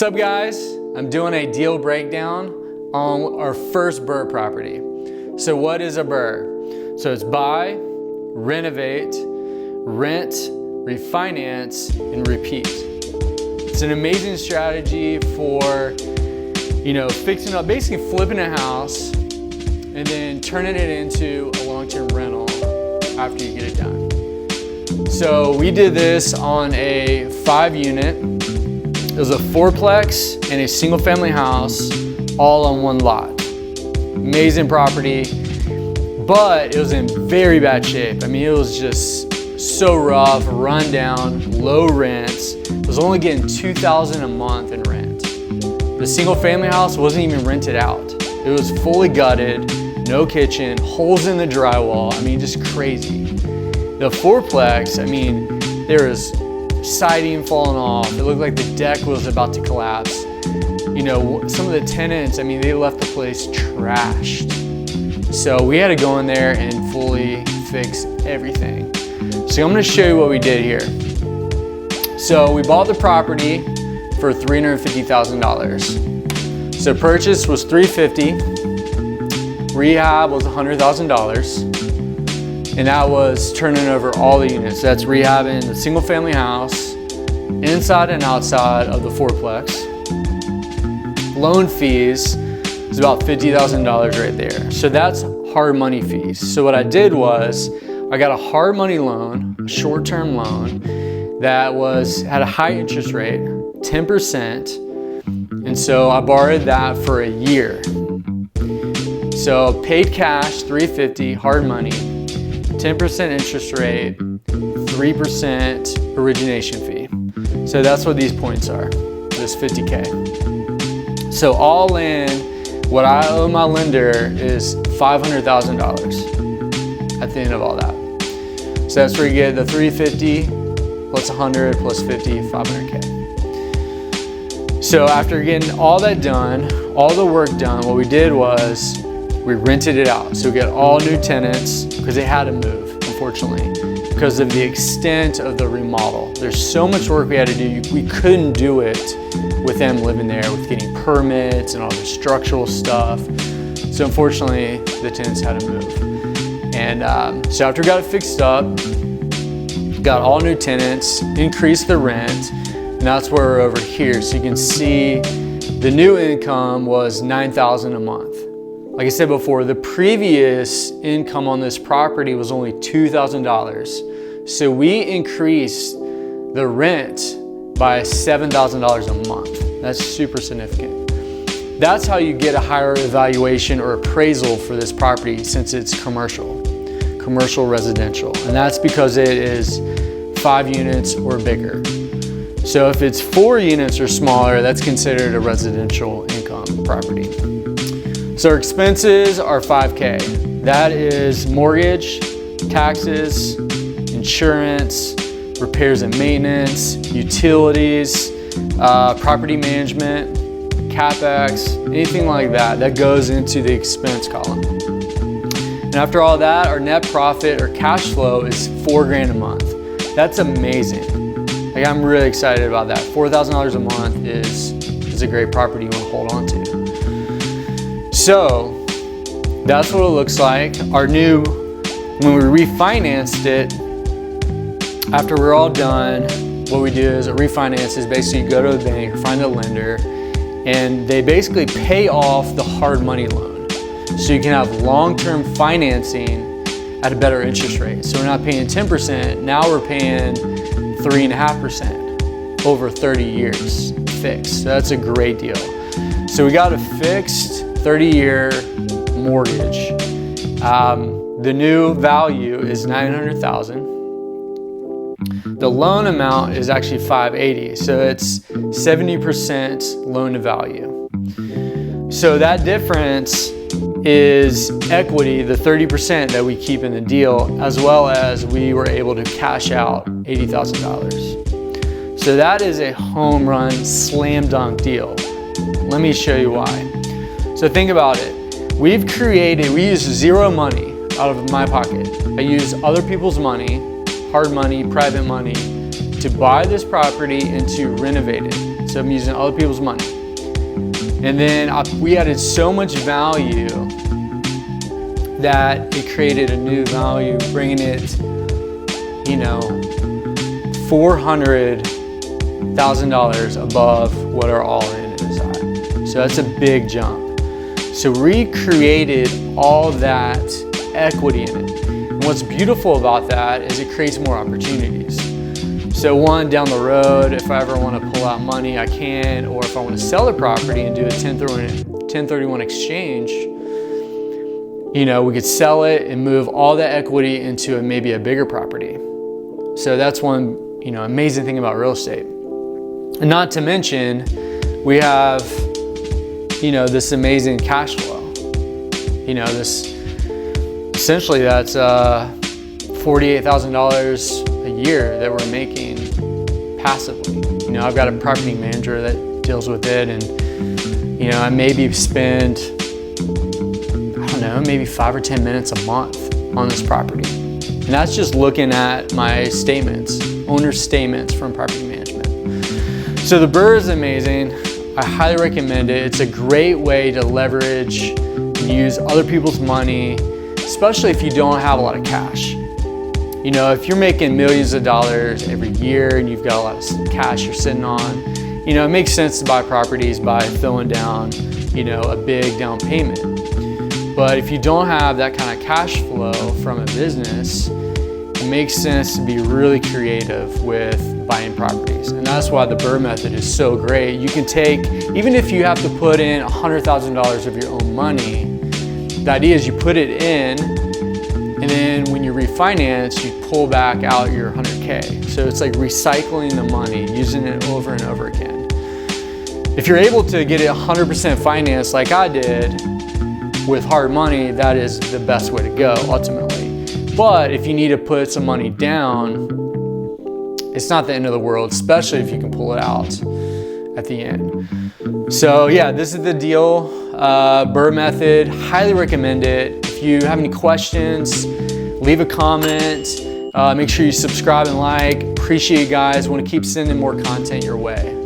What's up guys? I'm doing a deal breakdown on our first BRRRR property. So what is a BRRRR? So it's buy, renovate, rent, refinance, and repeat. It's an amazing strategy for, fixing up, basically flipping a house and then turning it into a long-term rental after you get it done. So we did this on a 5-unit. It was a 4-plex and a single family house all on one lot. Amazing property, but it was in very bad shape. I mean, it was just so rough, run down, low rents. It was only getting $2,000 a month in rent. The single family house wasn't even rented out. It was fully gutted, no kitchen, holes in the drywall. I mean, just crazy. The 4-plex, I mean, there was siding falling off. It looked like the deck was about to collapse. Some of the tenants, I mean, they left the place trashed. So we had to go in there and fully fix everything. So I'm gonna show you what we did here. So we bought the property for $350,000. So purchase was $350,000, rehab was $100,000. And that was turning over all the units. That's rehabbing the single family house, inside and outside of the 4-plex. Loan fees is about $50,000 right there. So that's hard money fees. So what I did was, I got a hard money loan, a short-term loan, that had a high interest rate, 10%. And so I borrowed that for a year. So paid cash, $350,000, hard money, 10% interest rate, 3% origination fee. So that's what these points are, this $50K. So all in, what I owe my lender is $500,000 at the end of all that. So that's where you get the $350,000 plus 100 plus 50, $500K. So after getting all that done, all the work done, what we did was we rented it out. So we got all new tenants because they had to move, unfortunately, because of the extent of the remodel. There's so much work we had to do. We couldn't do it with them living there, with getting permits and all the structural stuff. So unfortunately, the tenants had to move. And so after we got it fixed up, got all new tenants, increased the rent, and that's where we're over here. So you can see the new income was $9,000 a month. Like I said before, the previous income on this property was only $2,000. So we increased the rent by $7,000 a month. That's super significant. That's how you get a higher evaluation or appraisal for this property, since it's commercial residential. And that's because it is 5 units or bigger. So if it's 4 units or smaller, that's considered a residential income property. So our expenses are $5K. That is mortgage, taxes, insurance, repairs and maintenance, utilities, property management, CapEx, anything like that. That goes into the expense column. And after all that, our net profit or cash flow is $4,000 a month. That's amazing. Like, I'm really excited about that. $4,000 a month is a great property you want to hold on to. So that's what it looks like. When we refinanced it, after we're all done, what we do is a refinance is basically you go to the bank, find a lender, and they basically pay off the hard money loan. So you can have long-term financing at a better interest rate. So we're not paying 10%, now we're paying 3.5% over 30 years fixed. So that's a great deal. So we got a fixed 30-year mortgage. The new value is $900,000. The loan amount is actually $580,000, so it's 70% loan to value. So that difference is equity, the 30% that we keep in the deal, as well as we were able to cash out $80,000. So that is a home run, slam dunk deal. Let me show you why. So think about it. We use zero money out of my pocket. I use other people's money, hard money, private money, to buy this property and to renovate it. So I'm using other people's money. And then we added so much value that it created a new value, bringing it, $400,000 above what our all-in is at. So that's a big jump. So we created all that equity in it. And what's beautiful about that is it creates more opportunities. So one, down the road, if I ever want to pull out money, I can, or if I want to sell the property and do a 1031 exchange, we could sell it and move all that equity into maybe a bigger property. So that's one, amazing thing about real estate. And not to mention, we have, this amazing cash flow. Essentially that's $48,000 a year that we're making passively. I've got a property manager that deals with it, and I maybe spend, maybe 5 or 10 minutes a month on this property. And that's just looking at my statements, owner's statements from property management. So the BRRRR is amazing. I highly recommend it. It's a great way to leverage and use other people's money, especially if you don't have a lot of cash. If you're making millions of dollars every year and you've got a lot of cash you're sitting on, it makes sense to buy properties by throwing down, a big down payment. But if you don't have that kind of cash flow from a business, it makes sense to be really creative with buying properties. And that's why the BRRRR method is so great. You can take, even if you have to put in $100,000 of your own money, the idea is you put it in, and then when you refinance, you pull back out your 100K. So it's like recycling the money, using it over and over again. If you're able to get it 100% financed like I did with hard money, that is the best way to go ultimately. But if you need to put some money down, it's not the end of the world, especially if you can pull it out at the end. So yeah, this is the deal. BRRRR method, highly recommend it. If you have any questions, leave a comment. Make sure you subscribe and like. Appreciate you guys. Want to keep sending more content your way.